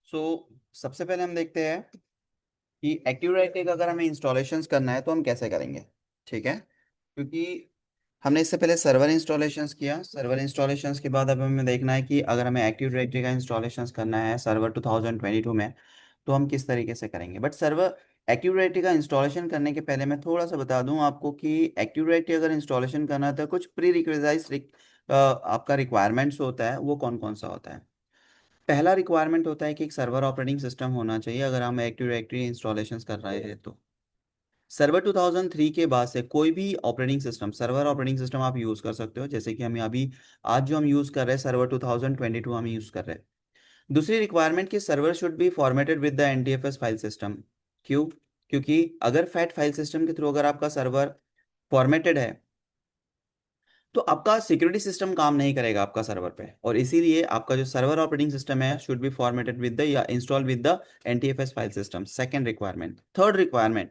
सो सबसे पहले हम देखते हैं कि एक्टिव डायरेक्टरी का अगर हमें इंस्टॉलेशंस करना है तो हम कैसे करेंगे। ठीक है, क्योंकि हमने इससे पहले सर्वर इंस्टॉलेशंस किया। सर्वर इंस्टॉलेशंस के बाद अब हमें देखना है कि अगर हमें एक्टिव डायरेक्टरी का इंस्टॉलेशंस करना है सर्वर 2022 में, तो हम किस तरीके से करेंगे। बट सर्वर एक्टिव डायरेक्टरी का इंस्टॉलेशन करने के पहले मैं थोड़ा सा बता दूं आपको कि एक्टिव डायरेक्टरी अगर इंस्टॉलेशन करना है तो कुछ प्री रिक्विजाइज आपका रिक्वायरमेंट्स होता है, वो कौन कौन सा होता है। पहला रिक्वायरमेंट होता है कि एक सर्वर ऑपरेटिंग सिस्टम होना चाहिए अगर हम एक्टिव डायरेक्टरी इंस्टॉलेशन कर रहे हैं तो। सर्वर 2003 के बाद से कोई भी operating system, server operating system आप यूज़ कर सकते हो, जैसे कि हमें अभी आज जो हम यूज़ कर रहे हैं सर्वर 2022 हम यूज़ कर रहे हैं। दूसरी रिक्वायरमेंट कि server should be formatted with the NTFS file system. क्यों? क्योंकि अगर फैट फाइल सिस्टम के थ्रू अगर आपका सर्वर फॉर्मेटेड है तो आपका सिक्योरिटी सिस्टम काम नहीं करेगा आपका सर्वर पे, और इसीलिए आपका जो सर्वर ऑपरेटिंग सिस्टम है should be formatted with the या install with the NTFS file system. Second requirement. Third requirement,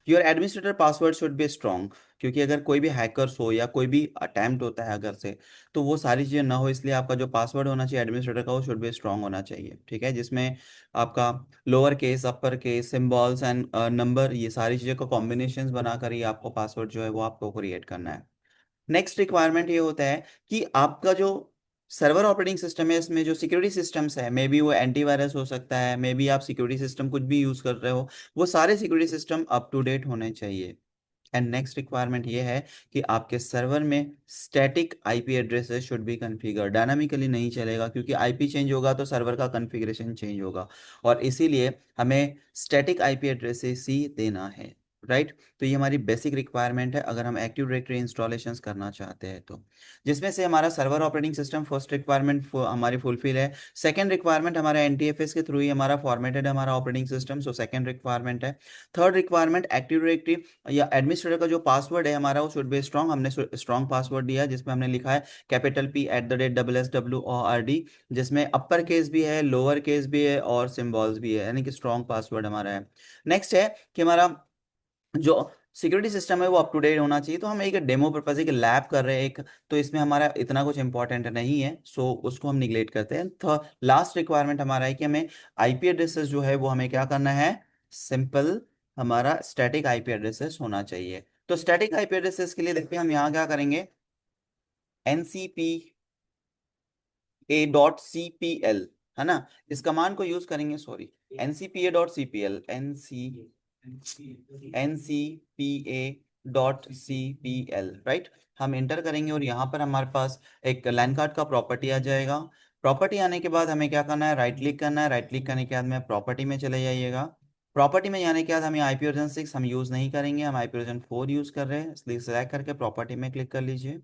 your administrator password should be strong. क्योंकि अगर कोई भी हैकर्स हो या कोई भी अटैम्प्ट होता है अगर से, तो वो सारी चीज़ें ना हो, इसलिए आपका जो पासवर्ड होना चाहिए एडमिनिस्ट्रेटर का वो शुड बी स्ट्रॉन्ग होना चाहिए। ठीक है, जिसमें आपका lower case, upper case, symbols and number, ये सारी चीज़ों का कॉम्बिनेशंस बनाकर ही आपको पासवर्ड जो है वो आपको क्रिएट करना है। नेक्स्ट रिक्वायरमेंट ये होता है कि आपका जो सर्वर ऑपरेटिंग सिस्टम है इसमें जो सिक्योरिटी सिस्टम्स है, मे बी वो एंटीवायरस हो सकता है, मे बी आप सिक्योरिटी सिस्टम कुछ भी यूज कर रहे हो, वो सारे security system up to date होने चाहिए। एंड नेक्स्ट रिक्वायरमेंट ये है कि आपके सर्वर में static IP addresses should be configure. Dynamically नहीं चलेगा, क्योंकि आईपी चेंज होगा तो सर्वर का कॉन्फ़िगरेशन चेंज होगा, और इसीलिए हमें स्टैटिक आईपी एड्रेसेस ही देना है। राइट, तो ये हमारी बेसिक रिक्वायरमेंट है अगर हम एक्टिव डायरेक्टरी इंस्टॉलेशंस करना चाहते हैं तो। जिसमें से हमारा server operating system first requirement हमारी फुलफिल है। सेकंड रिक्वायरमेंट हमारा एनटीएफएस के थ्रू ही हमारा फॉर्मेटेड है हमारा operating system, so second requirement है। थर्ड रिक्वायरमेंट, एक्टिव डायरेक्टरी या एडमिनिस्ट्रेटर का जो पासवर्ड है हमारा वो शुड बी स्ट्रॉन्ग। हमने स्ट्रॉन्ग पासवर्ड दिया है जिसमें हमने लिखा है कैपिटल P@SSWORD, जिसमें अपर केस भी है, लोअर केस भी है और सिंबल्स भी है, यानी कि स्ट्रॉन्ग पासवर्ड हमारा है। नेक्स्ट है कि हमारा जो सिक्योरिटी सिस्टम है वो अप टू डेट होना चाहिए। तो हम एक डेमो पर्पज एक लैब कर रहे हैं एक, तो इसमें हमारा इतना कुछ इंपॉर्टेंट नहीं है, सो उसको हम निगलेक्ट करते हैं। तो लास्ट रिक्वायरमेंट हमारा है कि हमें आईपी एड्रेसेस जो है वो हमें क्या करना है, सिंपल हमारा स्टैटिक आईपी एड्रेसेस होना चाहिए। तो स्टैटिक आईपी एड्रेसेस के लिए देखिए हम यहाँ क्या करेंगे, NCPA.CPL, है ना, इस कमांड को यूज करेंगे। Sorry, NCPA.CPL, NCPA.CPL, right. हम इंटर करेंगे और यहाँ पर हमारे पास एक लैन कार्ड का प्रॉपर्टी आ जाएगा। प्रॉपर्टी आने के बाद हमें क्या करना है, राइट क्लिक करना है। राइट क्लिक करने के बाद में प्रॉपर्टी में चले जाइएगा। प्रॉपर्टी में जाने के बाद हमें आईपी वर्जन 6 हम यूज़ नहीं करेंगे, हम आईपी वर्जन 4 यूज़ कर रहे हैं, इसलिए सेलेक्ट करके प्रॉपर्टी में क्लिक कर लीजिए।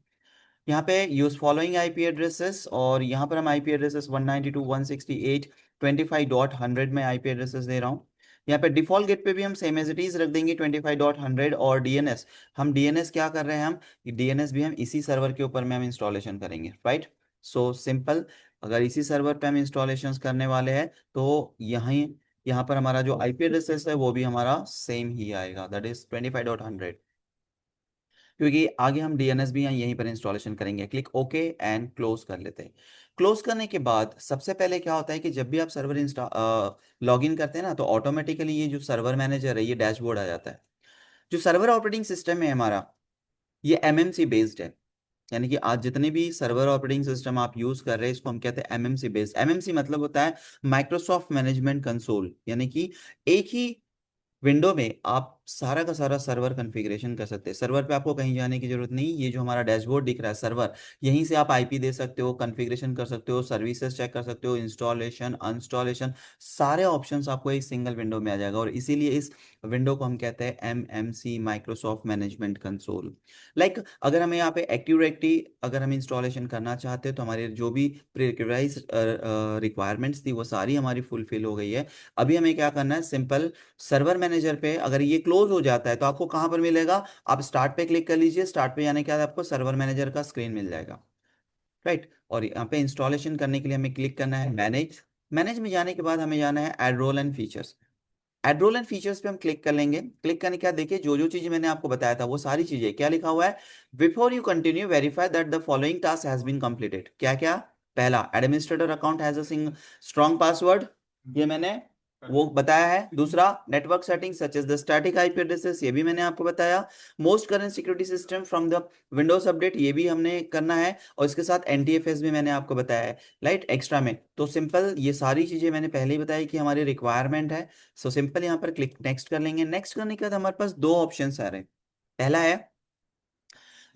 यहाँ पे यूज फॉलोइंग आईपी एड्रेसेस, और यहाँ पर हम आईपी एड्रेसेस 192.168.25.100 में आईपी एड्रेसेस दे रहा हूँ। यहाँ पे डिफॉल्ट गेट पे भी हम सेम एज इट इज रख देंगे 25.100, और डीएनएस, हम डीएनएस क्या कर रहे हैं, हम डीएनएस भी हम इसी सर्वर के ऊपर में हम इंस्टॉलेशन करेंगे। राइट, सो सिंपल, अगर इसी सर्वर पे हम इंस्टॉलेशन करने वाले हैं तो यहाँ पर हमारा जो आईपी एड्रेसेस है वो भी हमारा सेम ही आएगा, दैट इज 25.100। क्योंकि आगे हम डीएनएस भी यहीं पर इंस्टॉलेशन करेंगे। क्लिक ओके एंड क्लोज कर लेते हैं। क्लोज करने के बाद सबसे पहले क्या होता है कि जब भी आप सर्वर इंस्टा लॉग इन करते हैं ना, तो ऑटोमेटिकली ये जो सर्वर मैनेजर है ये डैशबोर्ड आ जाता है। जो सर्वर ऑपरेटिंग सिस्टम है हमारा ये एमएमसी बेस्ड है, यानी कि आज जितने भी सर्वर ऑपरेटिंग सिस्टम आप यूज कर रहे हैं इसको हम कहते हैं एमएमसी बेस्ड। एमएमसी मतलब होता है माइक्रोसॉफ्ट मैनेजमेंट कंसोल, यानी कि एक ही विंडो में आप सारा का सारा सर्वर कॉन्फ़िगरेशन कर सकते हैं। सर्वर पे आपको कहीं जाने की जरूरत नहीं, ये जो हमारा डैशबोर्ड दिख रहा है सर्वर, यहीं से आप आईपी दे सकते हो, कॉन्फ़िगरेशन कर सकते हो, सर्विसेज चेक कर सकते हो, इंस्टॉलेशन अनस्टॉलेशन, सारे ऑप्शंस आपको एक सिंगल विंडो में आ जाएगा, और इसीलिए इस विंडो को हम कहते हैं MMC, Microsoft management console. Like अगर हमें यहाँ पे एक्टिव डायरेक्टरी अगर हम इंस्टॉलेशन करना चाहते हैं तो हमारे जो भी प्रीरिक्वाइज रिक्वायरमेंट्स थी वो सारी हमारी फुलफिल हो गई है। अभी हमें क्या करना है, सिंपल सर्वर मैनेजर पे अगर ये क्लोज हो जाता है तो आपको कहां पर मिलेगा, आप स्टार्ट पे क्लिक कर लीजिए। स्टार्ट पे जाने के बाद आपको सर्वर मैनेजर का स्क्रीन मिल जाएगा। राइट, और यहाँ पे इंस्टॉलेशन करने के लिए हमें क्लिक करना है मैनेज। मैनेज में जाने के बाद हमें जाना है add role and features. Add role and features पे हम क्लिक कर लेंगे। क्लिक करने के बाद देखिए जो जो चीजें मैंने आपको बताया था वो सारी चीजें क्या लिखा हुआ है, before you continue verify that the following task has been completed. क्या क्या पहला, administrator account has a strong password, ये मैंने वो बताया है। दूसरा, network setting such as the static IP addresses, ये भी मैंने आपको बताया। Most current security system from the Windows update, ये भी हमने करना है। और इसके साथ एनटीएफएस भी मैंने आपको बताया है राइट एक्स्ट्रा में। तो सिंपल ये सारी चीजें मैंने पहले ही बताई कि हमारी रिक्वायरमेंट है। सो सिंपल यहाँ पर क्लिक नेक्स्ट कर लेंगे। नेक्स्ट करने के बाद हमारे पास दो ऑप्शन आ रहे हैं। पहला है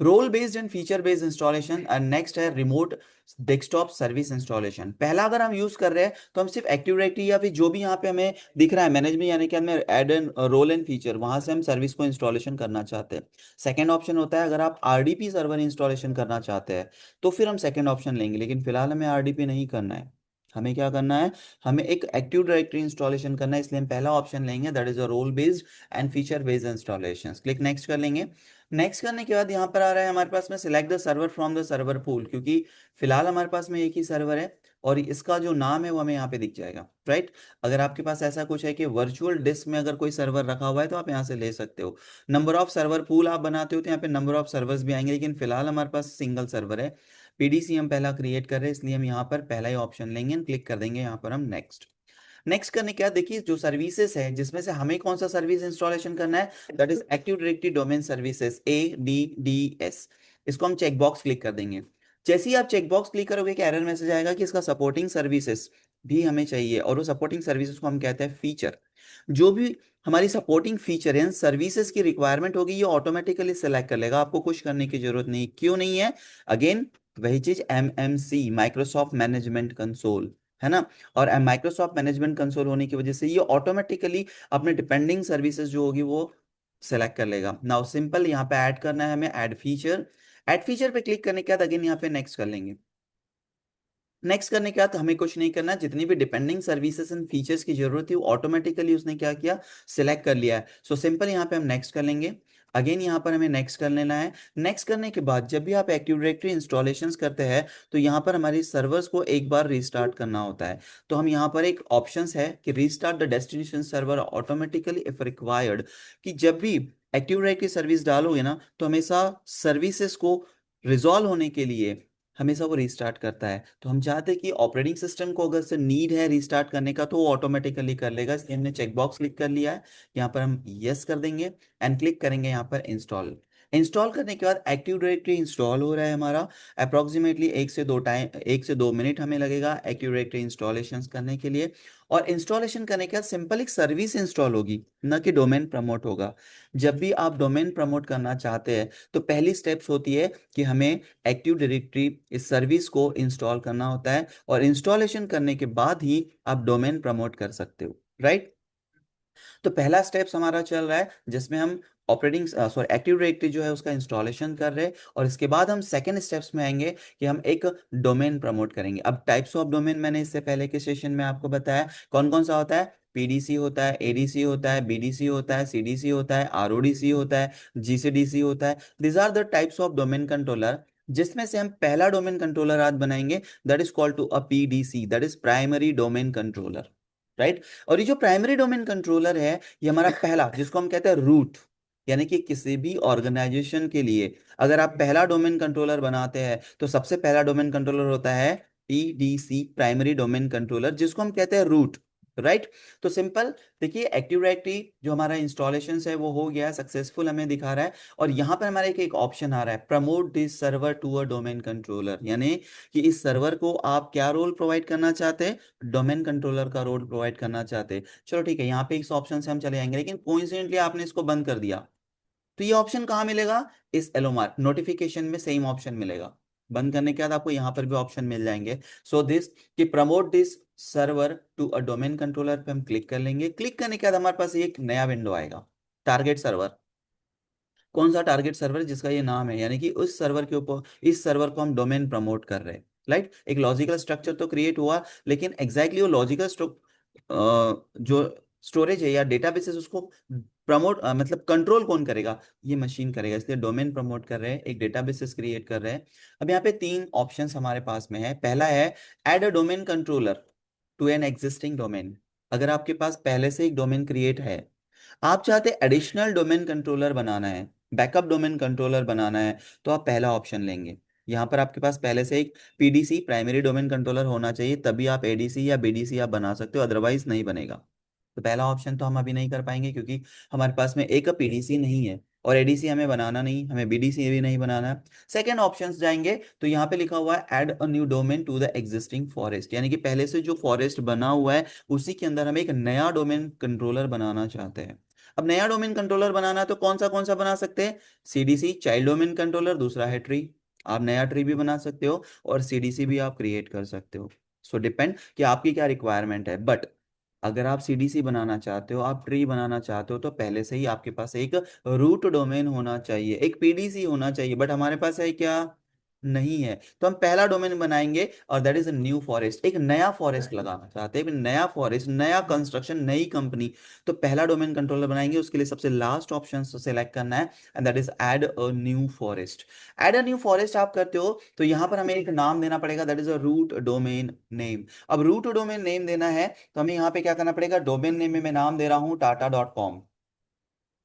role based and feature based installation, और नेक्स्ट है रिमोट डेस्कटॉप सर्विस इंस्टॉलेशन। पहला अगर हम यूज कर रहे हैं तो हम सिर्फ एक्टिव डायरेक्टरी या फिर जो भी यहाँ पे हमें दिख रहा है मैनेजमेंट, यानी कि हमें add and role and feature, वहां से हम सर्विस को इंस्टॉलेशन करना चाहते हैं। सेकंड ऑप्शन होता है अगर आप आरडीपी सर्वर इंस्टॉलेशन करना चाहते हैं तो फिर हम सेकंड ऑप्शन लेंगे, लेकिन फिलहाल हमें आरडीपी नहीं करना है। हमें क्या करना है, हमें एक एक्टिव डायरेक्टरी इंस्टॉलेशन करना है, इसलिए हम पहला ऑप्शन लेंगे, that is a role based and feature based installation. Click next कर लेंगे। नेक्स्ट करने के बाद यहाँ पर आ रहा है हमारे पास में select the server from the server pool, क्योंकि फिलहाल हमारे पास में एक ही सर्वर है और इसका जो नाम है वो हमें यहाँ पे दिख जाएगा राइट। अगर आपके पास ऐसा कुछ है कि वर्चुअल डिस्क में अगर कोई सर्वर रखा हुआ है तो आप यहाँ से ले सकते हो। नंबर ऑफ सर्वर पूल आप बनाते हो तो यहाँ पे नंबर ऑफ सर्वर्स भी आएंगे, लेकिन फिलहाल हमारे पास सिंगल सर्वर है। पीडीसी हम पहला क्रिएट कर रहे हैं, इसलिए हम यहाँ पर पहला ही ऑप्शन लेंगे, क्लिक कर देंगे यहाँ पर हम नेक्स्ट। नेक्स्ट करने क्या, देखिए जो सर्विसेज है जिसमें से हमें कौन सा सर्विस इंस्टॉलेशन करना है, that is active directory domain services, ADDS। इसको हम चेकबॉक्स क्लिक कर देंगे। जैसे ही आप चेकबॉक्स क्लिक करोगे कि एरर मैसेज आएगा कि इसका सपोर्टिंग सर्विसेज भी हमें चाहिए, और वो सपोर्टिंग सर्विसेज को हम कहते हैं फीचर। जो भी हमारी सपोर्टिंग फीचर है सर्विसेज की रिक्वायरमेंट होगी ये ऑटोमेटिकली सेलेक्ट कर लेगा, आपको कुछ करने की जरूरत नहीं। क्यों नहीं है, अगेन वही चीज, MMC माइक्रोसॉफ्ट मैनेजमेंट कंसोल है ना। और माइक्रोसॉफ्ट मैनेजमेंट कंसोल होने की वजह से ये ऑटोमेटिकली अपने डिपेंडिंग सर्विसेज जो होगी वो सेलेक्ट कर लेगा। नाउ सिंपल यहाँ पे ऐड करना है हमें, ऐड फीचर। ऐड फीचर पे क्लिक करने के बाद अगेन यहाँ पे नेक्स्ट कर लेंगे। नेक्स्ट करने के बाद हमें कुछ नहीं करना, जितनी भी डिपेंडिंग सर्विसेज एंड फीचर्स की जरूरत थी वो ऑटोमेटिकली उसने क्या किया, सिलेक्ट कर लिया है। सो सिंपल यहाँ पे हम नेक्स्ट कर लेंगे। अगेन यहाँ पर हमें नेक्स्ट कर लेना है। नेक्स्ट करने के बाद जब भी आप एक्टिव डायरेक्टरी इंस्टॉलेशंस करते हैं तो यहाँ पर हमारी सर्वर्स को एक बार रीस्टार्ट करना होता है। तो हम यहाँ पर एक ऑप्शंस है कि restart the destination server automatically if required, कि जब भी एक्टिव डायरेक्टरी सर्विस डालोगे ना तो हमेशा सर्विसेज को रिजॉल्व होने के लिए हमेशा वो रीस्टार्ट करता है। तो हम चाहते हैं कि ऑपरेटिंग सिस्टम को अगर से नीड है रीस्टार्ट करने का तो वो ऑटोमेटिकली कर लेगा, इसलिए हमने चेकबॉक्स क्लिक कर लिया है। यहाँ पर हम यस कर देंगे एंड क्लिक करेंगे यहाँ पर इंस्टॉल। इंस्टॉल करने के बाद एक्टिव डायरेक्टरी इंस्टॉल हो रहा है हमारा। अप्रोक्सीमेटली 1 से 2 मिनट हमें लगेगा एक्टिव डायरेक्टरी इंस्टॉलेशन करने के लिए। और इंस्टॉलेशन करने के बाद सिंपल एक सर्विस इंस्टॉल होगी, न कि डोमेन प्रमोट होगा। जब भी आप डोमेन प्रमोट करना चाहते हैं तो पहली स्टेप्स होती है कि हमें एक्टिव डायरेक्टरी इस सर्विस को इंस्टॉल करना होता है, और इंस्टॉलेशन करने के बाद ही आप डोमेन प्रमोट कर सकते हो राइट। तो पहला स्टेप्स हमारा चल रहा है जिसमें हम ऑपरेटिंग सॉरी एक्टिव डायरेक्टरी जो है उसका इंस्टॉलेशन कर रहे हैं, और इसके बाद हम सेकंड स्टेप्स में आएंगे कि हम एक डोमेन प्रमोट करेंगे। अब टाइप्स ऑफ डोमेन मैंने इससे पहले के सेशन में आपको बताया कौन कौन सा होता है। पीडीसी होता है, एडीसी होता है, बीडीसी होता है, सीडीसी होता है, आरओडीसी होता है, जीसीडीसी होता है। This are the types of domain controller, जिसमें से हम पहला डोमेन कंट्रोलर आज बनाएंगे, that is called to a PDC, that is primary domain controller right. और ये जो प्राइमरी डोमेन कंट्रोलर है ये हमारा पहला, जिसको हम कहते हैं रूट, यानी कि किसी भी ऑर्गेनाइजेशन के लिए अगर आप पहला डोमेन कंट्रोलर बनाते हैं तो सबसे पहला डोमेन कंट्रोलर होता है पीडीसी, प्राइमरी डोमेन कंट्रोलर, जिसको हम कहते हैं रूट राइट। तो सिंपल देखिए एक्टिव डायरेक्टरी जो हमारा इंस्टॉलेशन है वो हो गया सक्सेसफुल, हमें दिखा रहा है। और यहाँ पर हमारा एक ऑप्शन आ रहा है, promote this server to a domain controller, यानी कि इस सर्वर को आप क्या रोल प्रोवाइड करना चाहते हैं, डोमेन कंट्रोलर का रोल प्रोवाइड करना चाहते हैं। चलो ठीक है, यहाँ पे इस ऑप्शन से हम चले जाएंगे, लेकिन कोइंसिडेंटली आपने इसको बंद कर दिया तो ये ऑप्शन कहाँ मिलेगा, इस एलोमार नोटिफिकेशन में सेम ऑप्शन मिलेगा। बंद करने के बाद आपको यहाँ पर भी ऑप्शन मिल जाएंगे। सो दिस कि promote this server to a domain controller पे हम क्लिक कर लेंगे। क्लिक करने के बाद हमारे पास एक नया विंडो आएगा, टारगेट सर्वर। कौन सा टारगेट सर्वर, जिसका ये नाम है, यानी कि उस सर्वर के ऊपर, इस सर्वर को हम डोमेन प्रमोट कर रहे हैं राइट। एक लॉजिकल स्ट्रक्चर तो क्रिएट हुआ, लेकिन एग्जैक्टली वो लॉजिकल जो स्टोरेज है या डेटाबेसेस उसको प्रमोट मतलब कंट्रोल कौन करेगा, ये मशीन करेगा, इसलिए डोमेन प्रमोट कर रहे हैं, एक डेटाबेसेस क्रिएट कर रहे हैं। अब यहाँ पे तीन ऑप्शंस हमारे पास में है। पहला है add a domain controller to an existing domain. अगर आपके पास पहले से एक डोमेन क्रिएट है, आप चाहते एडिशनल डोमेन कंट्रोलर बनाना है, बैकअप डोमेन कंट्रोलर बनाना है, तो आप पहला ऑप्शन लेंगे। यहाँ पर आपके पास पहले से एक पीडीसी प्राइमरी डोमेन कंट्रोलर होना चाहिए, तभी आप एडीसी या बीडीसी आप बना सकते हो, अदरवाइज नहीं बनेगा। तो पहला ऑप्शन तो हम अभी नहीं कर पाएंगे क्योंकि हमारे पास में एक पीडीसी नहीं है, और एडीसी हमें बनाना नहीं, हमें बीडीसी भी नहीं बनाना है। सेकेंड ऑप्शन जाएंगे तो यहाँ पे लिखा हुआ है add a new domain to the existing forest, यानी कि पहले से जो फॉरेस्ट बना हुआ है उसी के अंदर हम एक नया डोमेन कंट्रोलर बनाना चाहते हैं। अब नया डोमेन कंट्रोलर बनाना है तो कौन सा बना सकते हैं? सीडीसी चाइल्ड डोमेन कंट्रोलर, दूसरा है ट्री। आप नया ट्री भी बना सकते हो और सीडीसी भी आप क्रिएट कर सकते हो। सो डिपेंड कि आपकी क्या रिक्वायरमेंट है। बट अगर आप सीडीसी बनाना चाहते हो, आप ट्री बनाना चाहते हो, तो पहले से ही आपके पास एक रूट डोमेन होना चाहिए, एक पीडीसी होना चाहिए। बट हमारे पास है क्या? नहीं है। तो हम पहला डोमेन बनाएंगे और दैट इज न्यू फॉरेस्ट, एक नया फॉरेस्ट लगाना चाहते हैं, एक नया फॉरेस्ट, नया कंस्ट्रक्शन, नई कंपनी। तो पहला डोमेन कंट्रोलर बनाएंगे, उसके लिए सबसे लास्ट ऑप्शन सेलेक्ट करना है and that is add a new forest. Add a new forest आप करते हो तो यहां पर हमें एक नाम देना पड़ेगा, that is a root domain name. अब रूट डोमेन नेम देना है तो हमें यहाँ पे क्या करना पड़ेगा? डोमेन नेम में मैं नाम दे रहा हूँ टाटा.com।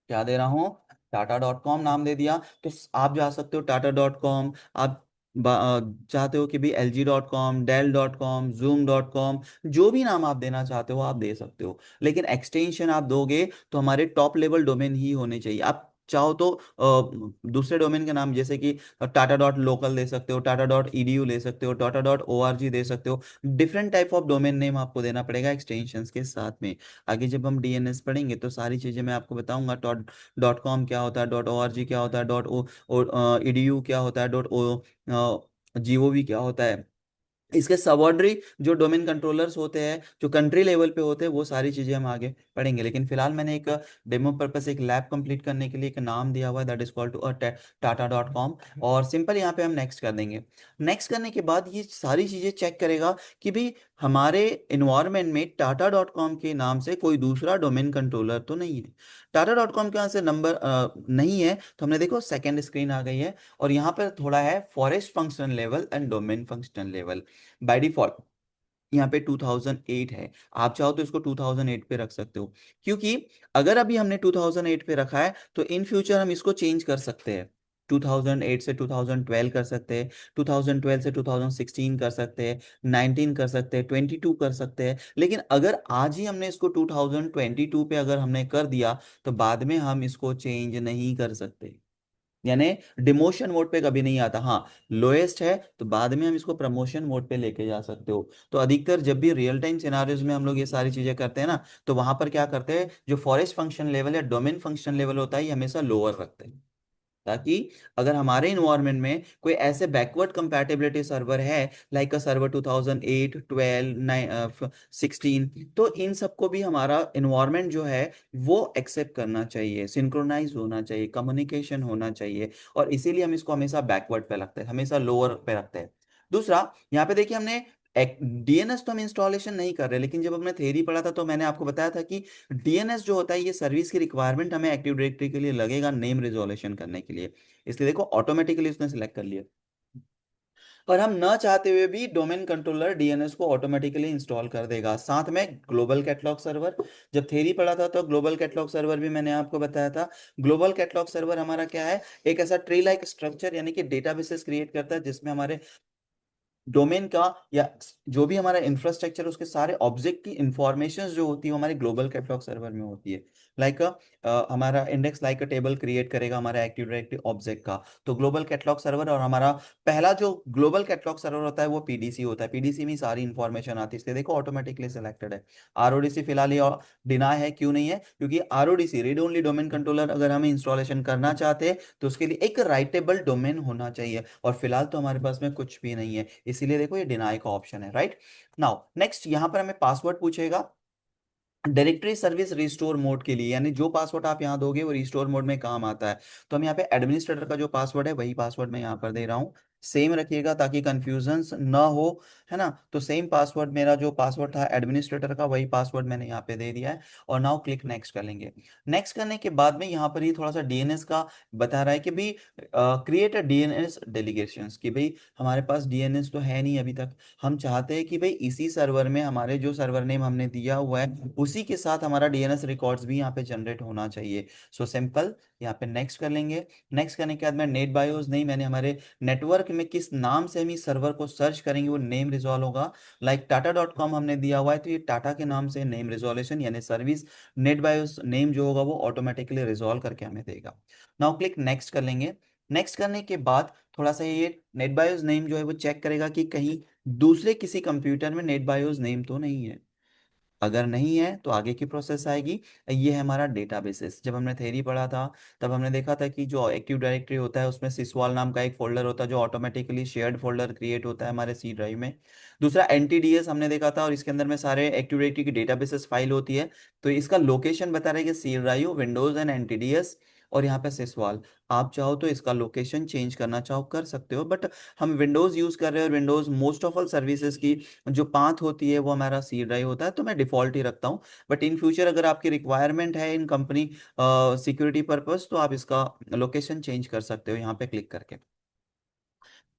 क्या दे रहा हूँ? टाटा.com नाम दे दिया। तो आप जा सकते हो टाटा.com, आप चाहते हो कि भी LG.com, Dell.com, Zoom.com, जो भी नाम आप देना चाहते हो आप दे सकते हो। लेकिन एक्सटेंशन आप दोगे तो हमारे टॉप लेवल डोमेन ही होने चाहिए। आप चाहो तो दूसरे डोमेन के नाम जैसे कि टाटा.लोकल दे सकते हो, टाटा.edu ले सकते हो, टाटा.org दे सकते हो। Different type of domain name आपको देना पड़ेगा एक्सटेंशंस के साथ में। आगे जब हम डीएनएस पढ़ेंगे तो सारी चीज़ें मैं आपको बताऊंगा। डॉट कॉम क्या होता है, .org क्या होता है, .edu क्या होता है, .gov क्या होता है। इसके सबऑर्डरी जो डोमेन कंट्रोलर्स होते हैं, जो कंट्री लेवल पे होते हैं, वो सारी चीजें हम आगे पढ़ेंगे। लेकिन फिलहाल मैंने एक डेमो पर्पस, एक लैब कंप्लीट करने के लिए एक नाम दिया हुआ है, दैट इज कॉल्ड टू टाटा.com। और सिंपल यहाँ पे हम नेक्स्ट कर देंगे। नेक्स्ट करने के बाद ये सारी चीजें चेक करेगा कि भाई हमारे इन्वायरमेंट में टाटा.com के नाम से कोई दूसरा डोमेन कंट्रोलर तो नहीं है। टाटा.com के यहाँ से नंबर नहीं है, तो हमने देखो सेकेंड स्क्रीन आ गई है। और यहाँ पर थोड़ा है forest function level and domain function level. By default यहाँ पे 2008 है, आप चाहो तो इसको 2008 पे रख सकते हो। क्योंकि अगर अभी हमने 2008 पे रखा है तो इन फ्यूचर हम इसको चेंज कर सकते हैं। 2008 से 2012 कर सकते हैं, 2012 से 2016 कर सकते हैं, 19 कर सकते हैं, 22 कर सकते हैं। लेकिन अगर आज ही हमने इसको 2022 पे अगर हमने कर दिया तो बाद में हम इसको चेंज नहीं कर सकते। यानी डिमोशन मोड पे कभी नहीं आता। हाँ, लोएस्ट है तो बाद में हम इसको प्रमोशन मोड पे लेके जा सकते हो। तो अधिकतर जब भी रियल टाइम सिनारियोज में हम लोग ये सारी चीजें करते हैं ना, तो वहां पर क्या करते हैं, जो फॉरेस्ट फंक्शन लेवल या डोमेन फंक्शन लेवल होता है ये हमेशा लोअर रखते हैं, ताकि अगर हमारे इन्वायरमेंट में कोई ऐसे बैकवर्ड कंपैटिबिलिटी सर्वर है, लाइक अ सर्वर 2008, 12, 16, तो इन सबको भी हमारा इन्वायरमेंट जो है वो एक्सेप्ट करना चाहिए, सिंक्रोनाइज होना चाहिए, कम्युनिकेशन होना चाहिए। और इसीलिए हम इसको हमेशा बैकवर्ड पे रखते हैं, हमेशा लोअर पे रखते हैं। दूसरा, यहाँ पे देखिए हमने डीएनएस तो हम इंस्टॉलेशन नहीं कर रहे, लेकिन जब हमने थ्योरी पढ़ा था तो मैंने आपको बताया था कि डीएनएस जो होता है ये सर्विस की रिक्वायरमेंट हमें एक्टिव डायरेक्टरी के लिए लगेगा नेम रिजोल्यूशन करने के लिए। इसलिए देखो ऑटोमेटिकली उसने सिलेक्ट कर लिया। और हम ना चाहते हुए भी डोमेन कंट्रोलर डीएनएस को ऑटोमेटिकली इंस्टॉल कर देगा, साथ में ग्लोबल कैटलॉग सर्वर। जब थ्योरी पढ़ा था तो ग्लोबल कैटलॉग सर्वर भी मैंने आपको बताया था। ग्लोबल कैटलॉग सर्वर हमारा क्या है? एक ऐसा ट्री लाइक स्ट्रक्चर, यानी कि डेटाबेसेस क्रिएट करता है जिसमें हमारे डोमेन का या जो भी हमारा इंफ्रास्ट्रक्चर उसके सारे ऑब्जेक्ट की इंफॉर्मेशन जो होती है वो हमारे ग्लोबल कैटलॉग सर्वर में होती है। लाइक हमारा इंडेक्स लाइक टेबल क्रिएट करेगा हमारा एक्टिव डायरेक्टरी ऑब्जेक्ट का, तो ग्लोबल कैटलॉग सर्वर। और हमारा पहला जो ग्लोबल कैटलॉग सर्वर होता है वो पीडीसी होता है, पीडीसी में ही सारी इंफॉर्मेशन आती है, इसलिए देखो ऑटोमेटिकली सिलेक्टेड है। आरओडीसी फिलहाल ये डिनाई है, क्यों नहीं है? क्योंकि आरओडीसी रीड ओनली डोमेन कंट्रोलर अगर हम इंस्टॉलेशन करना चाहते हैं तो उसके लिए एक राइटेबल डोमेन होना चाहिए, और फिलहाल तो हमारे पास में कुछ भी नहीं है, इसीलिए देखो ये डिनाई का ऑप्शन है। राइट नाउ नेक्स्ट यहाँ पर हमें पासवर्ड पूछेगा डायरेक्टरी सर्विस रिस्टोर मोड के लिए, यानी जो पासवर्ड आप यहाँ दोगे वो रिस्टोर मोड में काम आता है। तो हम यहाँ पे एडमिनिस्ट्रेटर का जो पासवर्ड है वही पासवर्ड मैं यहाँ पर दे रहा हूँ, सेम रखिएगा ताकि कंफ्यूजन ना हो, है ना। तो सेम पासवर्ड, मेरा जो पासवर्ड था एडमिनिस्ट्रेटर का वही पासवर्ड मैंने यहाँ पे दे दिया है। और नाउ क्लिक नेक्स्ट कर लेंगे। नेक्स्ट करने के बाद में यहाँ पर ही थोड़ा सा डीएनएस का बता रहा है कि भाई क्रिएट अ डीएनएस डेलीगेशंस, कि भाई हमारे पास डीएनएस तो है नहीं अभी तक, हम चाहते हैं कि भाई इसी सर्वर में हमारे जो सर्वर नेम हमने दिया हुआ है उसी के साथ हमारा डीएनएस रिकॉर्ड्स भी यहाँ पे जनरेट होना चाहिए। सो सिंपल यहाँ पे नेक्स्ट कर लेंगे। नेक्स्ट करने के बाद मैं नेट बायोस नहीं, मैंने हमारे नेटवर्क में किस नाम से हम इस सर्वर को सर्च करेंगे वो नेम रिजॉल्व होगा। लाइक टाटा.com हमने दिया हुआ है तो ये टाटा के नाम से नेम रिजोल्यूशन यानी सर्विस नेट बायोस नेम जो होगा वो ऑटोमेटिकली रिजॉल्व करके हमें देगा। नाउ क्लिक नेक्स्ट कर लेंगे। नेक्स्ट करने के बाद थोड़ा सा ये नेट बायोस नेम जो है वो चेक करेगा कि कहीं दूसरे किसी कंप्यूटर में नेट बायोस नेम तो नहीं है। अगर नहीं है तो आगे की प्रोसेस आएगी। ये है हमारा डेटाबेसेस। जब हमने थ्योरी पढ़ा था तब हमने देखा था कि जो एक्टिव डायरेक्टरी होता है उसमें सिसवाल नाम का एक फोल्डर होता है जो ऑटोमेटिकली शेयर्ड फोल्डर क्रिएट होता है हमारे सी ड्राइव में। दूसरा एनटीडीएस हमने देखा था और इसके अंदर में सारे एक्टिव डायरेक्टरी की डेटाबेसेस फाइल होती है। तो इसका लोकेशन बता रहा है कि सी ड्राइव विंडोज एंड एनटीडीएस और यहाँ पे सिसवाल। आप चाहो तो इसका लोकेशन चेंज करना चाहो कर सकते हो, बट हम विंडोज यूज कर रहे हैं और Windows most of all services की जो पाथ होती है वो हमारा सी ड्राइव होता है तो मैं डिफॉल्ट ही रखता हूँ। बट इन फ्यूचर अगर आपकी रिक्वायरमेंट है इन कंपनी सिक्योरिटी पर्पस तो आप इसका लोकेशन चेंज कर सकते हो यहाँ पे क्लिक करके।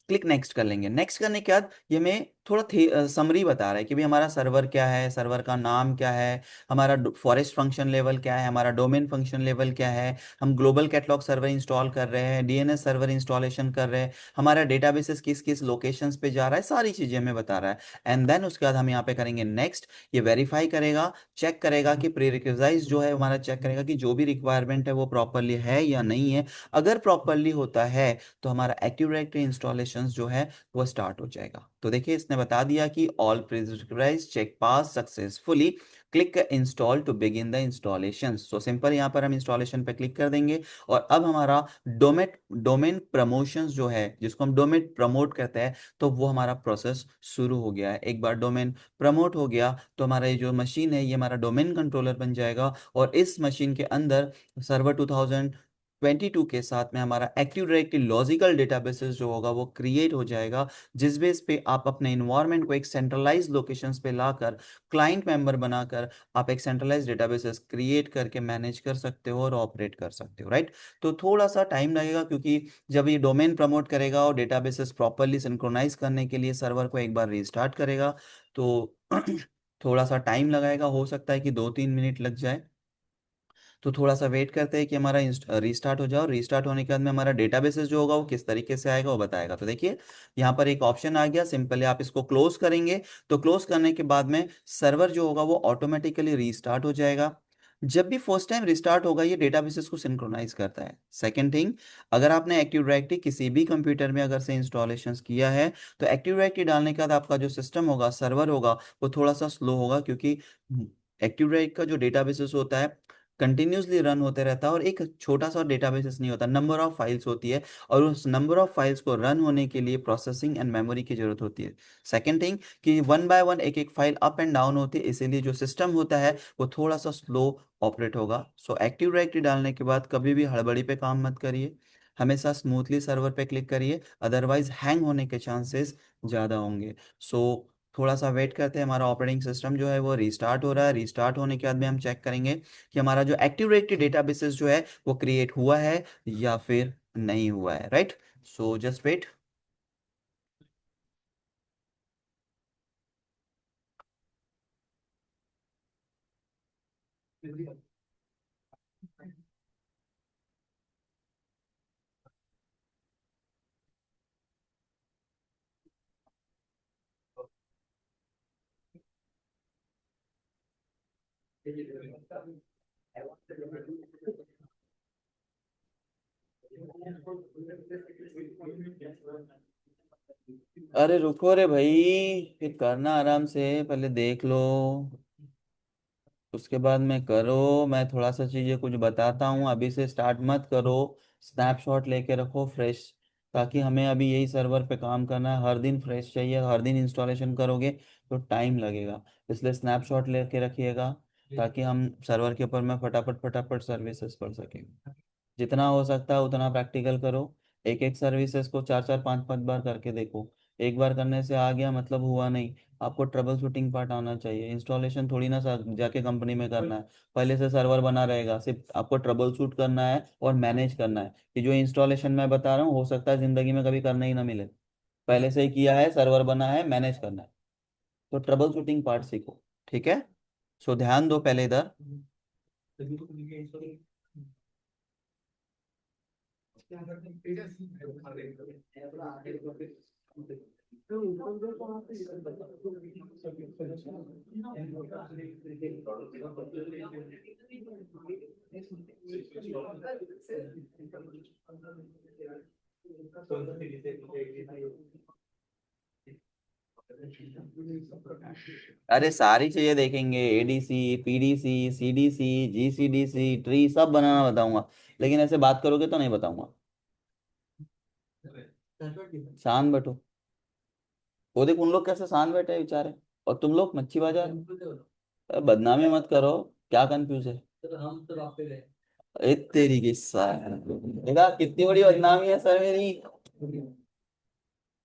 क्लिक नेक्स्ट कर लेंगे। नेक्स्ट करने के बाद ये हमें थोड़ा समरी बता रहा है कि भाई हमारा सर्वर क्या है, सर्वर का नाम क्या है, हमारा फॉरेस्ट फंक्शन लेवल क्या है, हमारा डोमेन फंक्शन लेवल क्या है, हम ग्लोबल कैटलॉग सर्वर इंस्टॉल कर रहे हैं, डीएनएस सर्वर इंस्टॉलेशन कर रहे हैं, हमारा डेटाबेसेस किस किस लोकेशंस पे जा रहा है, सारी चीज़ें हमें बता रहा है। एंड देन उसके बाद हम यहाँ पे करेंगे नेक्स्ट। ये वेरीफाई करेगा, चेक करेगा कि प्रीरिक्विजाइज जो है हमारा चेक करेगा कि जो भी रिक्वायरमेंट है वो प्रॉपरली है या नहीं है। अगर प्रॉपरली होता है तो हमारा एक्टिव डायरेक्टरी इंस्टॉलेशन जो है वो स्टार्ट हो जाएगा। तो देखिए इसने बता दिया कि all prerequisites check pass successfully, click install to begin the installation. So simple यहाँ पर हम इंस्टॉलेशन पे क्लिक कर देंगे और अब हमारा डोमेट डोमेन प्रमोशंस जो है जिसको हम डोमेन प्रमोट करते हैं तो वो हमारा प्रोसेस शुरू हो गया है। एक बार डोमेन प्रमोट हो गया तो हमारा ये जो मशीन है ये हमारा डोमेन कंट्रोलर बन जाएगा और इस मशीन के अंदर सर्वर 2022 के साथ में हमारा एक्टिव डायरेक्टरी लॉजिकल डेटाबेसेस जो होगा वो क्रिएट हो जाएगा, जिस बेस पे आप अपने इन्वायरमेंट को एक सेंट्रलाइज लोकेशंस पे लाकर क्लाइंट मेंबर बनाकर आप एक सेंट्रलाइज डेटाबेसेस क्रिएट करके मैनेज कर सकते हो और ऑपरेट कर सकते हो, राइट। तो थोड़ा सा टाइम लगेगा क्योंकि जब ये डोमेन प्रमोट करेगा और डेटाबेसेस प्रॉपरली सिंक्रोनाइज करने के लिए सर्वर को एक बार रीस्टार्ट करेगा तो थोड़ा सा टाइम लगाएगा, हो सकता है कि 2-3 मिनट लग जाए। तो थोड़ा सा वेट करते हैं कि हमारा रीस्टार्ट हो जाए और रीस्टार्ट होने के बाद में हमारा डेटाबेसेस जो होगा वो किस तरीके से आएगा वो बताएगा। तो देखिए यहाँ पर एक ऑप्शन आ गया, सिंपली आप इसको क्लोज करेंगे तो क्लोज करने के बाद में सर्वर जो होगा वो ऑटोमेटिकली रीस्टार्ट हो जाएगा। जब भी फर्स्ट टाइम रिस्टार्ट होगा ये डेटाबेसेस को सिंक्रोनाइज करता है। सेकंड थिंग, अगर आपने एक्टिव डायरेक्टरी किसी भी कंप्यूटर में अगर से इंस्टॉलेशन किया है तो एक्टिव डायरेक्टरी डालने के बाद आपका जो सिस्टम होगा सर्वर होगा वो थोड़ा सा स्लो होगा क्योंकि एक्टिव डायरेक्टरी का जो डेटाबेसेस होता है कंटिन्यूसली रन होते रहता है और एक छोटा सा डेटाबेसेस नहीं होता, नंबर ऑफ फाइल्स होती है और उस नंबर ऑफ फाइल्स को रन होने के लिए प्रोसेसिंग एंड मेमोरी की जरूरत होती है। सेकंड थिंग कि वन बाय वन एक एक फाइल अप एंड डाउन होती है, इसीलिए जो सिस्टम होता है वो थोड़ा सा स्लो ऑपरेट होगा। सो एक्टिव डायरेक्टरी डालने के बाद कभी भी हड़बड़ी पे काम मत करिए, हमेशा स्मूथली सर्वर पे क्लिक करिए, अदरवाइज हैंग होने के चांसेस ज़्यादा होंगे। सो थोड़ा सा वेट करते हैं, हमारा ऑपरेटिंग सिस्टम जो है वो रीस्टार्ट हो रहा है। रीस्टार्ट होने के बाद में हम चेक करेंगे कि हमारा जो एक्टिव डायरेक्टरी डेटाबेसेस जो है वो क्रिएट हुआ है या फिर नहीं हुआ है, राइट। So just wait. अरे रुको रे भाई, फिर करना आराम से, पहले देख लो उसके बाद में करो। मैं थोड़ा सा चीज़ें कुछ बताता हूँ, अभी से स्टार्ट मत करो। स्नैपशॉट लेके रखो फ्रेश, ताकि हमें अभी यही सर्वर पे काम करना है, हर दिन फ्रेश चाहिए, हर दिन इंस्टॉलेशन करोगे तो टाइम लगेगा। इसलिए स्नैपशॉट लेके रखिएगा ताकि हम सर्वर के ऊपर में फटाफट फटाफट सर्विसेज कर सकें। जितना हो सकता है उतना प्रैक्टिकल करो। एक एक सर्विसेज को 4-4 5-5 बार करके देखो। एक बार करने से आ गया मतलब हुआ नहीं, आपको ट्रबल शूटिंग पार्ट आना चाहिए। इंस्टॉलेशन थोड़ी ना जाके कंपनी में करना है, पहले से सर्वर बना रहेगा, सिर्फ आपको ट्रबल शूट करना है और मैनेज करना है। कि जो इंस्टॉलेशन मैं बता रहा हूँ हो सकता है जिंदगी में कभी करना ही ना मिले, पहले से ही किया है, सर्वर बना है, मैनेज करना है। तो ट्रबल शूटिंग पार्ट सीखो, ठीक है। सो ध्यान दो पहले इधर। अरे सारी चीजें देखेंगे, एडीसी, पीडीसी, सीडीसी, जीसीडीसी, ट्री सब बनाना बताऊंगा, लेकिन ऐसे बात करोगे तो नहीं बताऊंगा। शांत बैठो। वो देख उन लोग कैसे शांत बैठे हैं बेचारे, और तुम लोग मच्छी बाजार। अरे बदनामी मत करो, क्या कंफ्यूज है। तेरी किस्सा है, देखा कितनी बड़ी बदनामी है सर मेरी,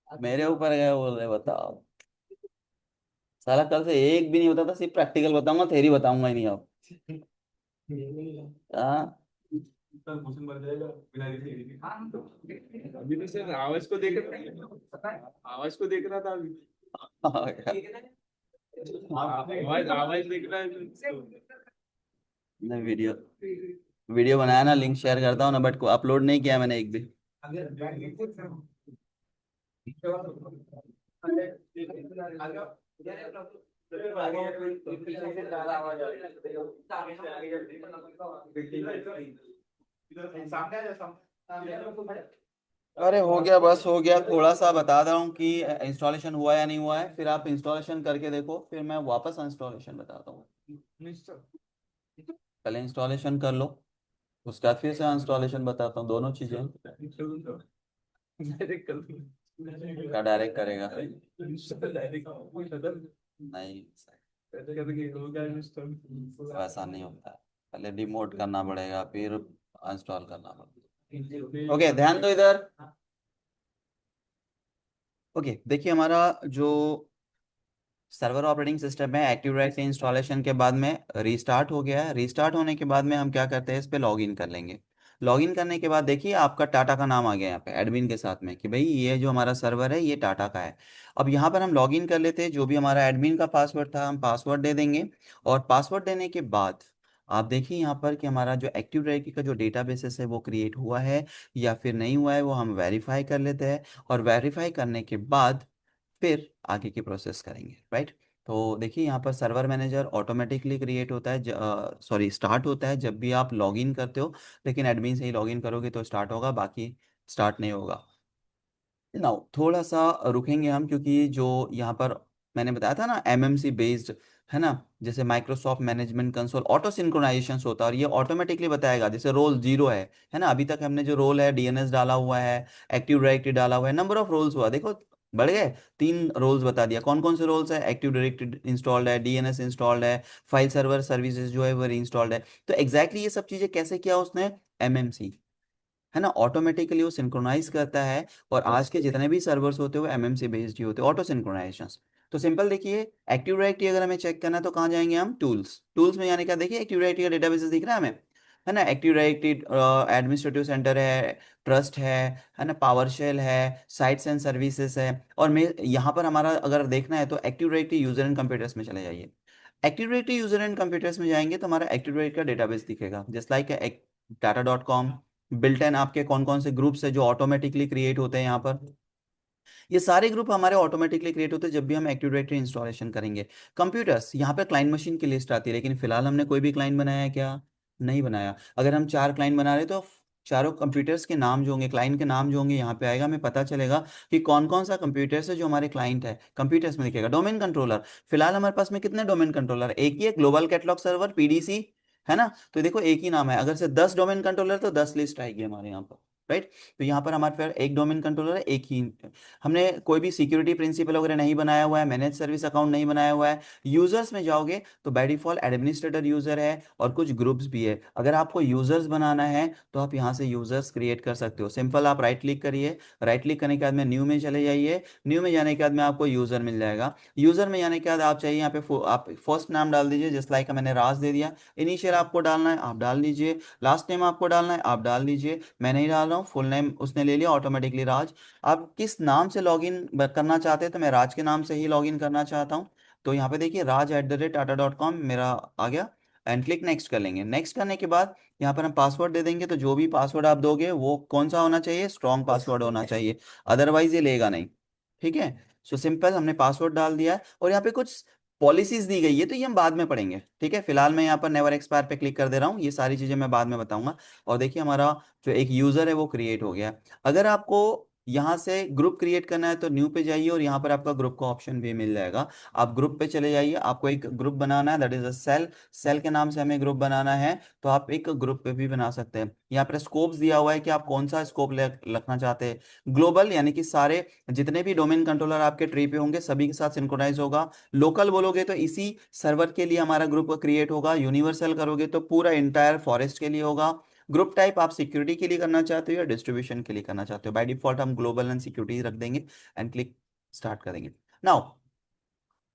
मेरे ऊपर गए बोल रहे, बताओ। साला कल से एक भी नहीं बताता, सिर्फ प्रैक्टिकल बताऊंगा, थेरी बताऊंगा ही नहीं अब। हाँ। अभी तो सर आवाज को देख रहा है, आवाज को देख रहा था अभी। आवाज आवाज देख रहा है। मैं वीडियो वीडियो बनाया ना, लिंक शेयर करता हूँ ना, बट को अपलोड नहीं किया मैंने एक भी। अरे हो गया, बस हो गया, थोड़ा सा बता रहा हूँ कि इंस्टॉलेशन हुआ या नहीं हुआ है, फिर आप इंस्टॉलेशन करके देखो, फिर मैं वापस इंस्टॉलेशन बताता हूँ। पहले इंस्टॉलेशन कर लो, उसके बाद फिर से इंस्टॉलेशन बताता हूँ, दोनों चीजें। क्या डायरेक्ट करेगा? नहीं, वैसा नहीं होता है, पहले डिमोट करना पड़ेगा, फिर इंस्टॉल करना पड़ेगा। ओके, ध्यान दो इधर। ओके, देखिए हमारा जो सर्वर ऑपरेटिंग सिस्टम है, एक्टिव डायरेक्टरी इंस्टॉलेशन के बाद में रीस्टार्ट हो गया है। रीस्टार्ट होने के बाद में हम क्या करते हैं, इस पे लॉगिन कर लेंगे। लॉगिन करने के बाद देखिए आपका टाटा का नाम आ गया यहाँ पे एडमिन के साथ में, कि भाई ये जो हमारा सर्वर है ये टाटा का है। अब यहाँ पर हम लॉगिन कर लेते हैं, जो भी हमारा एडमिन का पासवर्ड था हम पासवर्ड दे देंगे। और पासवर्ड देने के बाद आप देखिए यहाँ पर कि हमारा जो एक्टिव डायरेक्टरी का जो डेटाबेसेस है वो क्रिएट हुआ है या फिर नहीं हुआ है, वो हम वेरीफाई कर लेते हैं। और वेरीफाई करने के बाद फिर आगे की प्रोसेस करेंगे, राइट। तो देखिए यहाँ पर सर्वर मैनेजर ऑटोमेटिकली क्रिएट होता है, सॉरी स्टार्ट होता है जब भी आप लॉगिन करते हो, लेकिन एडमिन से ही लॉगिन करोगे तो स्टार्ट होगा, बाकी स्टार्ट नहीं होगा। नाउ थोड़ा सा रुकेंगे हम, क्योंकि जो यहाँ पर मैंने बताया था ना एमएमसी बेस्ड है ना, जैसे Microsoft management console auto synchronization होता है, और ये ऑटोमेटिकली बताएगा, जैसे रोल जीरो है ना, अभी तक हमने जो रोल है डीएनएस डाला हुआ है, एक्टिव डायरेक्टरी डाला हुआ है, नंबर ऑफ रोल्स हुआ देखो, बढ़ गए। 3 रोल्स बता दिया, कौन कौन से रोल्स है, एक्टिव डायरेक्टरी इंस्टॉल्ड है, डीएनएस इंस्टॉल्ड है, फाइल सर्वर सर्विसेज जो है वो इंस्टॉल्ड है। तो एग्जैक्टली ये सब चीजें कैसे किया उसने, एमएमसी है ना, ऑटोमेटिकली वो सिंक्रोनाइज करता है। और आज के जितने भी सर्वर्स होते हैं वो एमएमसी बेस्ड ही होते हैं, ऑटो सिंक्रोनाइजेशन। तो सिंपल देखिए, एक्टिव डायरेक्टरी अगर हमें चेक करना है तो कहाँ जाएंगे हम, टूल्स। टूल्स में जाने का देखिए एक्टिव डायरेक्टरी का डेटाबेस दिख रहा है हमें, है ना। Active directory administrative centre trust है ना, पावर शेल है, साइट्स एंड सर्विसेज है। और मैं यहाँ पर हमारा अगर देखना है तो active directory user and computers में चले जाइए। Active directory user and computers में जाएंगे तो हमारा एक्टिव डायरेक्टरी का डेटाबेस दिखेगा, जस्ट लाइक टाटा.com। बिल्ट इन आपके कौन कौन से ग्रुप्स है जो ऑटोमेटिकली क्रिएट होते हैं यहाँ पर, ये सारे ग्रुप हमारे ऑटोमेटिकली क्रिएट होते हैं जब भी हम एक्टिव डायरेक्टरी इंस्टॉलेशन करेंगे। कंप्यूटर्स यहाँ पे क्लाइंट मशीन की लिस्ट आती है, लेकिन फिलहाल हमने कोई भी क्लाइंट बनाया है क्या, नहीं बनाया। अगर हम 4 क्लाइंट बना रहे हैं तो चारों कंप्यूटर्स के नाम जो होंगे, क्लाइंट के नाम जो होंगे यहाँ पे आएगा, हमें पता चलेगा कि कौन कौन सा कंप्यूटर्स है जो हमारे क्लाइंट है, कंप्यूटर्स में दिखेगा। डोमेन कंट्रोलर, फिलहाल हमारे पास में कितने डोमेन कंट्रोलर, एक ही है, ग्लोबल कैटलॉग सर्वर पीडीसी, है ना। तो देखो एक ही नाम है, अगर से 10 डोमेन कंट्रोलर तो 10 लिस्ट आएगी हमारे यहाँ पर, राइट। तो यहाँ पर हमारे पास एक डोमेन कंट्रोलर है, एक ही। हमने कोई भी सिक्योरिटी प्रिंसिपल वगैरह नहीं बनाया हुआ है, मैनेज सर्विस अकाउंट नहीं बनाया हुआ है। यूजर्स में जाओगे तो बाय डिफॉल्ट एडमिनिस्ट्रेटर यूजर है और कुछ ग्रुप्स भी है। अगर आपको यूजर्स बनाना है तो आप यहाँ से यूजर्स क्रिएट कर सकते हो, सिंपल आप राइट क्लिक करिए, राइट क्लिक करने के बाद में न्यू में चले जाइए, न्यू में जाने के बाद में आपको यूजर मिल जाएगा। यूजर में जाने के बाद आप चाहिए यहाँ पे आप फर्स्ट नाम डाल दीजिए, जस्ट लाइक मैंने राज दे दिया। इनिशियल आपको डालना है आप डाल दीजिए, लास्ट नेम आपको डालना है आप डाल दीजिए, मैं नहीं डाल रहा हूँ, फुल नेम उसने ले लिया ऑटोमेटिकली राज। आप किस नाम से लॉगिन करना चाहते हैं, तो मैं राज के नाम से ही लॉगिन करना चाहता हूँ। तो यहाँ पे देखिए राज@tata.com मेरा आ गया। एंड क्लिक नेक्स्ट कर लेंगे। नेक्स्ट करने के बाद यहाँ पर हम पासवर्ड दे देंगे, तो जो भी पासवर्ड आप दोगे वो कौन सा होना चाहिए, स्ट्रॉन्ग पासवर्ड होना चाहिए, अदरवाइज ये लेगा नहीं। ठीक है, सो सिंपल, हमने पासवर्ड डाल दिया है। और यहाँ पे कुछ पॉलिसीज दी गई है, तो ये हम बाद में पढ़ेंगे। ठीक है, फिलहाल मैं यहाँ पर नेवर एक्सपायर पे क्लिक कर दे रहा हूँ, ये सारी चीजें मैं बाद में बताऊंगा। और देखिए हमारा जो एक यूजर है वो क्रिएट हो गया है। अगर आपको यहाँ से ग्रुप क्रिएट करना है तो न्यू पे जाइए, और यहाँ पर आपका ग्रुप का ऑप्शन भी मिल जाएगा। आप ग्रुप पे चले जाइए, आपको एक ग्रुप बनाना है, that is a cell. Cell के नाम से हमें ग्रुप बनाना है, तो आप एक ग्रुप पे भी बना सकते हैं। यहाँ पर स्कोप्स दिया हुआ है कि आप कौन सा स्कोप रखना चाहते हैं। ग्लोबल यानी कि सारे जितने भी डोमेन कंट्रोलर आपके ट्री पे होंगे सभी के साथ सिंक्रोनाइज होगा। लोकल बोलोगे तो इसी सर्वर के लिए हमारा ग्रुप क्रिएट होगा। यूनिवर्सल करोगे तो पूरा इंटायर फॉरेस्ट के लिए होगा। ग्रुप टाइप आप सिक्योरिटी के लिए करना चाहते हो या डिस्ट्रीब्यूशन के लिए करना चाहते हो, बाय डिफॉल्ट हम ग्लोबल एंड सिक्योरिटी रख देंगे। एंड क्लिक स्टार्ट करेंगे। नाउ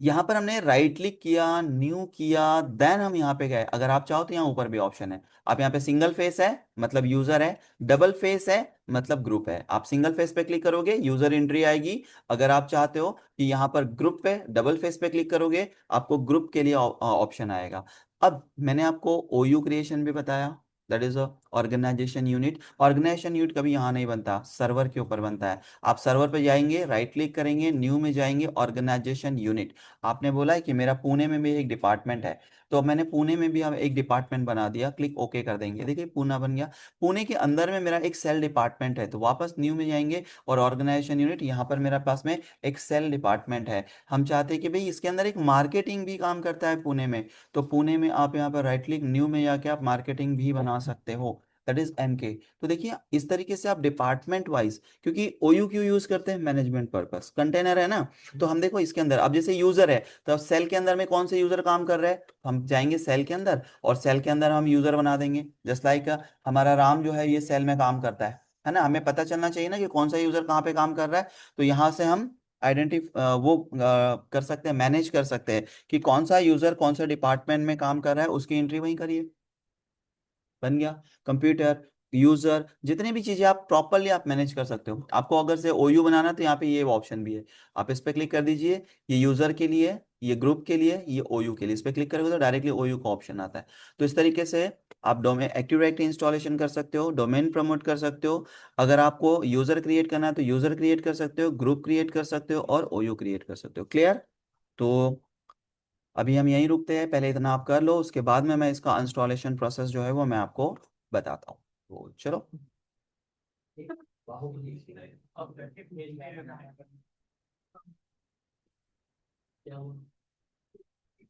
यहाँ पर हमने राइट क्लिक किया, न्यू किया, देन हम यहाँ पे गए। अगर आप चाहो तो यहाँ ऊपर भी ऑप्शन है। आप यहाँ पे सिंगल फेस है मतलब यूजर है, डबल फेस है मतलब ग्रुप है। आप सिंगल फेस पे क्लिक करोगे यूजर एंट्री आएगी। अगर आप चाहते हो कि यहाँ पर ग्रुप पे, डबल फेस पे क्लिक करोगे आपको ग्रुप के लिए ऑप्शन आएगा। अब मैंने आपको ओयू क्रिएशन भी बताया, that is organisation unit. Organisation unit कभी यहाँ नहीं बनता, सर्वर के ऊपर बनता है। आप सर्वर पे जाएंगे, राइट क्लिक करेंगे, न्यू में जाएंगे, ऑर्गेनाइजेशन यूनिट। आपने बोला है कि मेरा पुणे में भी एक डिपार्टमेंट है, तो अब मैंने पुणे में भी अब एक डिपार्टमेंट बना दिया, क्लिक ओके कर देंगे। देखिए पुणे बन गया। पुणे के अंदर में मेरा एक सेल डिपार्टमेंट है, तो वापस न्यू में जाएंगे और ऑर्गेनाइजेशन यूनिट, यहाँ पर मेरा पास में एक सेल डिपार्टमेंट है। हम चाहते हैं कि भाई इसके अंदर एक मार्केटिंग भी काम करता है पुणे में, तो पुणे में आप यहाँ पर राइट क्लिक, न्यू में जाके आप मार्केटिंग भी बना सकते हो, दैट इज एमके। तो देखिए इस तरीके से आप डिपार्टमेंट वाइज, क्योंकि ओयू क्यों यूज करते हैं, मैनेजमेंट पर्पस, कंटेनर है ना। तो हम देखो इसके अंदर अब जैसे यूजर है, तो अब सेल के अंदर में कौन से यूजर काम कर रहे हैं, हम जाएंगे सेल के अंदर और सेल के अंदर हम यूजर बना देंगे। जस्ट लाइक हमारा राम जो है ये सेल में काम करता है ना। हमें पता चलना चाहिए ना कि कौन सा यूजर कहाँ पे काम कर रहा है, तो यहाँ से हम वो कर सकते हैं, मैनेज कर सकते हैं कि कौन सा यूजर कौन सा डिपार्टमेंट में काम कर रहा है, उसकी एंट्री वहीं करिए, बन गया। कंप्यूटर, यूजर, जितनी भी चीजें आप प्रॉपरली आप मैनेज कर सकते हो। आपको अगर से ओयू बनाना है तो यहाँ पे ये ऑप्शन भी है, आप इस पे क्लिक कर दीजिए। ये यूजर के लिए, ये ग्रुप के लिए, ये ओयू के लिए, इस पे क्लिक करोगे तो डायरेक्टली ओयू का ऑप्शन आता है। तो इस तरीके से आप डोमेन एक्टिव डायरेक्टरी इंस्टॉलेशन कर सकते हो, डोमेन प्रमोट कर सकते हो। अगर आपको यूजर क्रिएट करना है तो यूजर क्रिएट कर सकते हो, ग्रुप क्रिएट कर सकते हो और ओयू क्रिएट कर सकते हो। क्लियर? तो अभी हम यहीं रुकते हैं, पहले इतना आप कर लो, उसके बाद में मैं इसका इंस्टॉलेशन प्रोसेस जो है वो मैं आपको बताता हूँ। तो चलो।